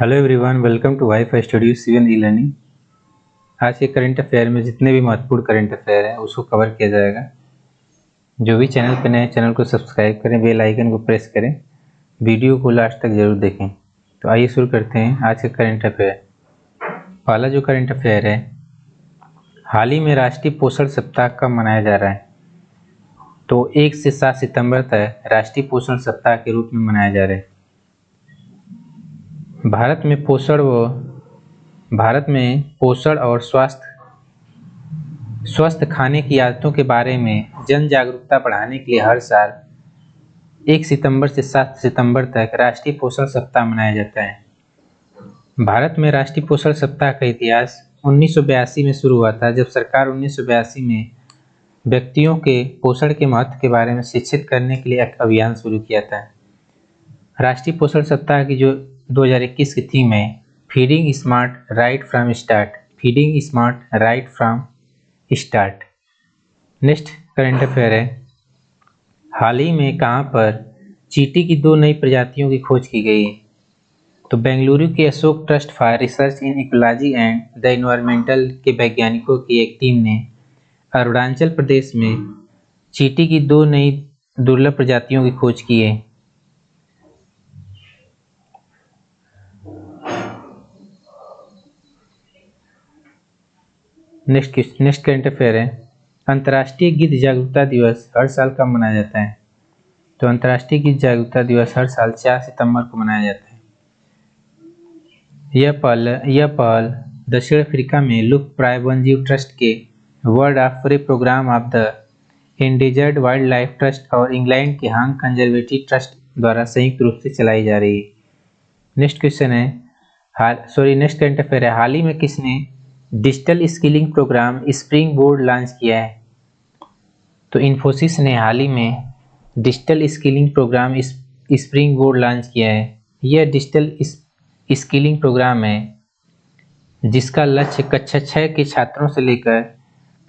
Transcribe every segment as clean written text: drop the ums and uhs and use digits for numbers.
Hello everyone, welcome to wifi studio C one e learning. आज के current affair में जितने भी महत्वपूर्ण करंट अफेयर हैं उसको कवर किया जाएगा। जो भी चैनल पर नए चैनल को सब्सक्राइब करें, बेल आइकन को प्रेस करें, वीडियो को लास्ट तक जरूर देखें। तो आइए शुरू करते हैं आज का करंट अफेयर। पहला जो करंट अफेयर है, हाल ही में राष्ट्रीय पोषण सप्ताह कब मनाया जा रहा है? तो 1 से 7 सितंबर तक राष्ट्रीय पोषण सप्ताह के रूप में मनाया जा रहा है। भारत में पोषण और स्वस्थ खाने की आदतों के बारे में जन जागरूकता बढ़ाने के लिए हर साल 1 सितंबर से 7 सितंबर तक राष्ट्रीय पोषण सप्ताह मनाया जाता है। भारत में राष्ट्रीय पोषण सप्ताह का इतिहास 1982 में शुरू हुआ था, जब सरकार 1982 में व्यक्तियों के पोषण के महत्व के बारे में शिक्षित करने के लिए एक अभियान शुरू किया था। राष्ट्रीय पोषण सप्ताह की जो 2021 की थीम है, feeding smart right from start. Next current affair है, हाल ही में कहां पर चींटी की 2 नई प्रजातियों की खोज की गई? तो बेंगलुरु के Ashok trust for research in ecology and the environmental के वैज्ञानिकों की एक टीम ने अरुणाचल प्रदेश में चींटी की 2 नई दुर्लभ प्रजातियों की खोज की है। नेक्स्ट करंट अफेयर है, अंतर्राष्ट्रीय गिद्ध जागरूकता दिवस हर साल कब मनाया जाता है? तो अंतर्राष्ट्रीय गिद्ध जागरूकता दिवस हर साल 4 सितंबर को मनाया जाता है। यह पहल दक्षिण अफ्रीका में लुप्तप्राय वन्यजीव ट्रस्ट के वर्ल्ड ऑफरे programme of the endangered wildlife trust और इंग्लैंड के हांग कंजर्वेटिव ट्रस्ट द्वारा संयुक्त रूप से चलाई जा रही है। नेक्स्ट करंट अफेयर है, हाल ही में किसने digital skilling program springboard launch किया है? तो इन्फोसिस ने हाल ही में digital skilling program springboard launch किया है। यह डिजिटल स्किलिंग प्रोग्राम है जिसका लक्ष्य कक्षा 6 के छात्रों से लेकर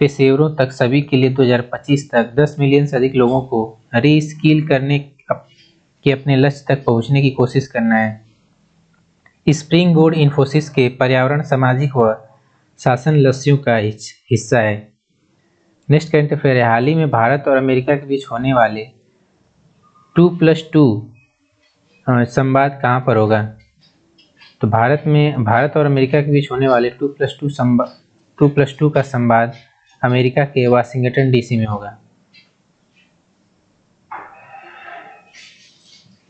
पेशेवरों तक सभी के लिए 2025 तक 10 मिलियन से अधिक लोगों को रीस्किल करने के अपने लक्ष्य तक पहुंचने की कोशिश करना है। स्प्रिंग बोर्ड इन्फोसिस के पर्यावरण, सामाजिक व शासन लक्ष्यों का हिस्सा है। नेक्स्ट करंट अफेयर है, हाल ही में भारत और अमेरिका के बीच होने वाले 2+2 संवाद कहां पर होगा? तो भारत और अमेरिका के बीच होने वाले 2+2 का संवाद अमेरिका के वाशिंगटन डीसी में होगा।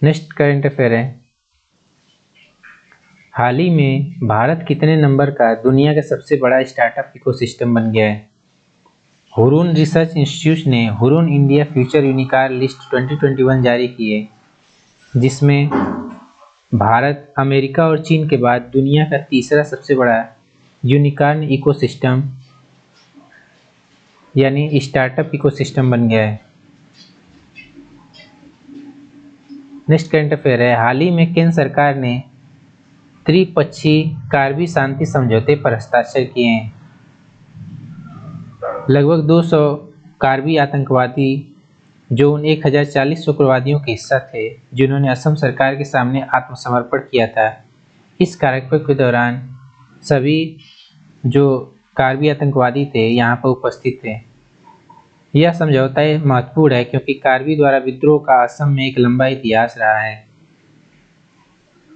नेक्स्ट करंट अफेयर है, हाल ही में भारत कितने नंबर का दुनिया का सबसे बड़ा स्टार्टअप इकोसिस्टम बन गया है? हुरून रिसर्च इंस्टीट्यूट ने Hurun India future unicorn list 2021 जारी की है, जिसमें भारत, अमेरिका और चीन के बाद दुनिया का तीसरा सबसे बड़ा यूनिकॉर्न इकोसिस्टम यानी स्टार्टअप इकोसिस्टम बन गया है। नेक्स्ट करंट अफेयर है, हाल ही में केंद्र सरकार ने त्रिपक्षीय कारगिल शांति समझौते पर हस्ताक्षर किए हैं। लगभग 200 कारगिल आतंकवादी जो उन 1040 उग्रवादियों के हिस्सा थे जिन्होंने असम सरकार के सामने आत्मसमर्पण किया था। इस कार्यक्रम के दौरान सभी जो कारगिल आतंकवादी थे यहाँ पर उपस्थित थे। यह समझौता महत्वपूर्ण है क्योंकि कारगिल द्वारा विद्रोह का असम में एक लंबा इतिहास रहा है।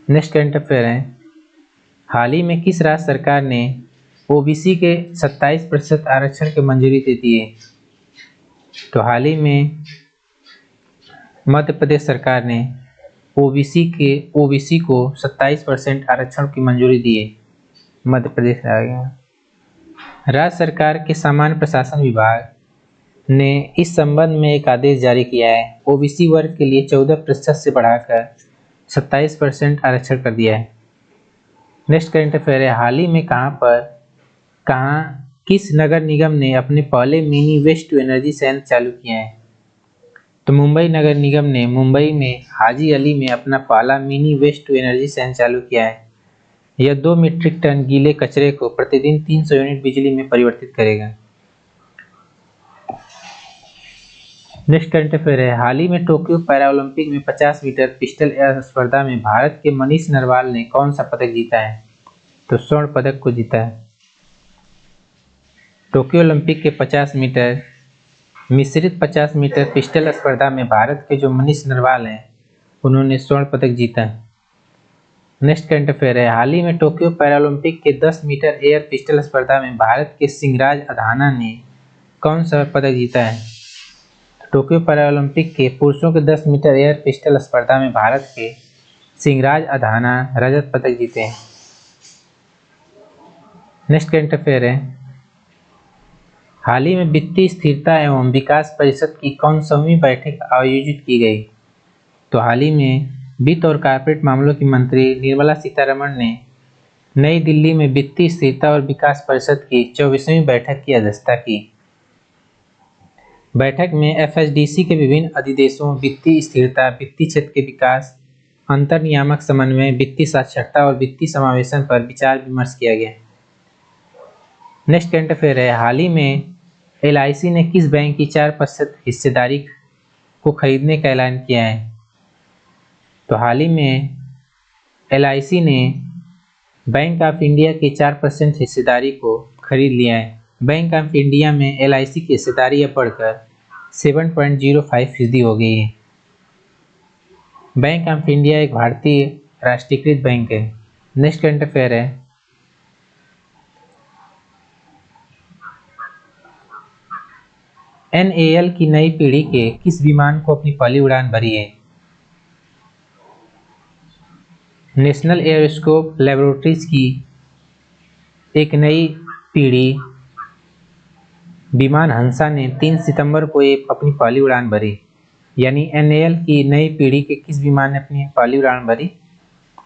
नेक्स्ट करंट अफेयर है, हाल ही में किस राज्य सरकार ने ओबीसी के 27% आरक्षण की मंजूरी दे दी है? तो हाल ही में मध्य प्रदेश सरकार ने ओबीसी को 27% आरक्षण की मंजूरी दी है। मध्य प्रदेश आ गया। राज्य सरकार के सामान्य प्रशासन विभाग ने इस संबंध में एक आदेश जारी किया है। ओबीसी वर्ग के लिए 14% से बढ़ाकर 27% आरक्षण कर दिया है। नेक्स्ट करंट अफेयर है, हाल ही में किस नगर निगम ने अपने पहले मिनी वेस्ट टू एनर्जी संयंत्र चालू किया है? तो मुंबई नगर निगम ने मुंबई में हाजी अली में अपना पहला मिनी वेस्ट टू एनर्जी संयंत्र चालू किया है। यह 2 मीट्रिक टन गीले कचरे को प्रतिदिन 300 यूनिट बिजली में परिवर्तित करेगा। नेक्स्ट करंट अफेयर है, हाल ही में टोक्यो पैरालंपिक में 50 मीटर पिस्टल स्पर्धा में भारत के मनीष नरवाल ने कौन सा पदक जीता है? तो स्वर्ण पदक को जीता है। टोक्यो ओलंपिक के 50 मीटर मिश्रित 50 मीटर पिस्टल स्पर्धा में भारत के जो मनीष नरवाल हैं उन्होंने स्वर्ण पदक जीता है। नेक्स्ट करंट अफेयर है, हाल ही में टोक्यो पैरालंपिक के 10 मीटर एयर पिस्टल स्पर्धा में भारत के सिंगराज अधाना ने कौन सा पदक जीता है? टोक्यो पैरालंपिक के पुरुषों के 10 मीटर एयर पिस्टल स्पर्धा में भारत के सिंगराज अधाना रजत पदक जीते हैं। नेक्स्ट करंट अफेयर है, हाल ही में वित्तीय स्थिरता एवं विकास परिषद की कौन सौवीं बैठक आयोजित की गई? तो हाल ही में वित्त और कॉर्पोरेट मामलों की मंत्री निर्मला सीतारमण ने नई दिल्ली में वित्तीय स्थिरता और विकास परिषद की 24वीं बैठक की अध्यक्षता की। बैठक में एफएसडीसी के विभिन्न अधिदेशों, वित्तीय स्थिरता, वित्तीय क्षेत्र के विकास, अंतर नियामक समन्वय, वित्तीय साक्षरता और वित्तीय समावेशन पर विचार विमर्श किया गया। नेक्स्ट करंट अफेयर है, हाल ही में एलआईसी ने किस बैंक की 4% हिस्सेदारी को खरीदने का ऐलान किया है? तो हाल ही में एलआईसी ने बैंक ऑफ इंडिया की 4% हिस्सेदारी को खरीद लिया है। बैंक ऑफ इंडिया में एलआईसी की हिस्सेदारी अब बढ़कर 7.05% हो गई है। बैंक ऑफ इंडिया एक भारतीय राष्ट्रीयकृत बैंक है। नेक्स्ट करंट अफेयर है, एनएएल की नई पीढ़ी के किस विमान को अपनी पहली उड़ान भरी है? नेशनल एयरोस्पेस लैबोरेटरीज की एक नई पीढ़ी विमान हंसा ने 3 सितंबर को अपनी पहली उड़ान भरी। यानी एनएएल की नई पीढ़ी के किस विमान ने अपनी पहली उड़ान भरी?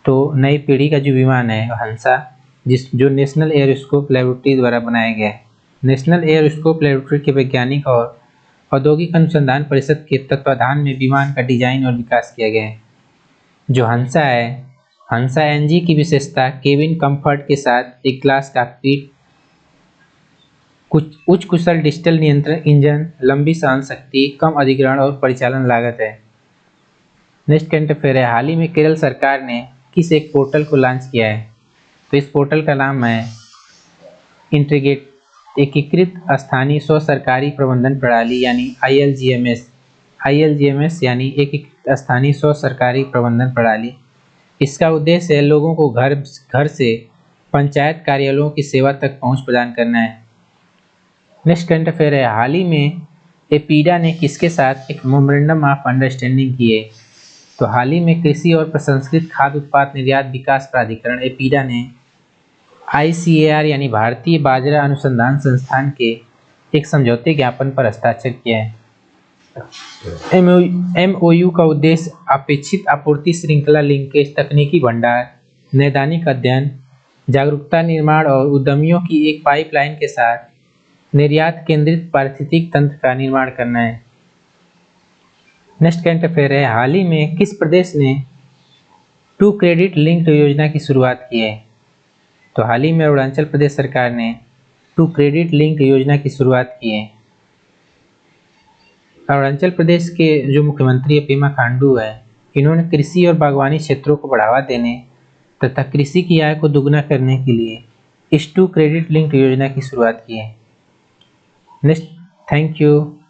तो नई पीढ़ी का जो विमान है हंसा, जो नेशनल एयरोस्पेस लैबोरेटरी द्वारा बनाया गया है। नेशनल एयरोस्पेस लैबोरेटरी के वैज्ञानिक और औद्योगिक अनुसंधान परिषद के तत्वाधान में विमान का डिजाइन और विकास किया गया है। जो हंसा है, हंसा एनजी की विशेषता केबिन कंफर्ट के साथ एक ग्लास कॉकपिट, कुछ उच्च कुशल डिजिटल नियंत्रण इंजन, लंबी सहन शक्ति, कम अधिग्रहण और परिचालन लागत है। नेक्स्ट करंट अफेयर है, हाल ही में केरल सरकार ने किस एक पोर्टल को लॉन्च किया है? तो इस पोर्टल का नाम है एकीकृत स्थानीय स्व सरकारी प्रबंधन प्रणाली यानी आईएलजीएमएस यानी एकीकृत स्थानीय स्व सरकारी प्रबंधन प्रणाली। इसका उद्देश्य है लोगों को घर से पंचायत कार्यालयों की सेवा तक पहुंच प्रदान करना है। नेक्स्ट करंट अफेयर है, हाल ही में एपीडा ने किसके साथ एक मेमोरेंडम ऑफ अंडरस्टैंडिंग की है? तो हाल ही में कृषि और प्रसंस्कृत खाद्य उत्पाद निर्यात विकास प्राधिकरण एपीडा ने आईसीएआर यानी भारतीय बाजरा अनुसंधान संस्थान के एक समझौते ज्ञापन पर हस्ताक्षर किया है। एमओयू का उद्देश्य अपेक्षित आपूर्ति श्रृंखला लिंकेज, तकनीकी भंडार, नैदानिक अध्ययन, जागरूकता निर्माण और उद्यमियों की एक पाइपलाइन के साथ निर्यात केंद्रित पारिस्थितिक तंत्र का निर्माण करना है। नेक्स्ट करंट अफेयर है, हाल ही में किस प्रदेश ने टू क्रेडिट लिंक्ड योजना की शुरुआत की है? तो हाल ही में अरुणाचल प्रदेश सरकार ने टू क्रेडिट लिंक्ड योजना की शुरुआत की है। अरुणाचल प्रदेश के जो मुख्यमंत्री पेमा खांडू है, इन्होंने कृषि और बागवानी क्षेत्रों को बढ़ावा देने तथा कृषि की आय को दुगना करने के लिए इस टू क्रेडिट लिंक्ड योजना की शुरुआत की है। Next, thank you.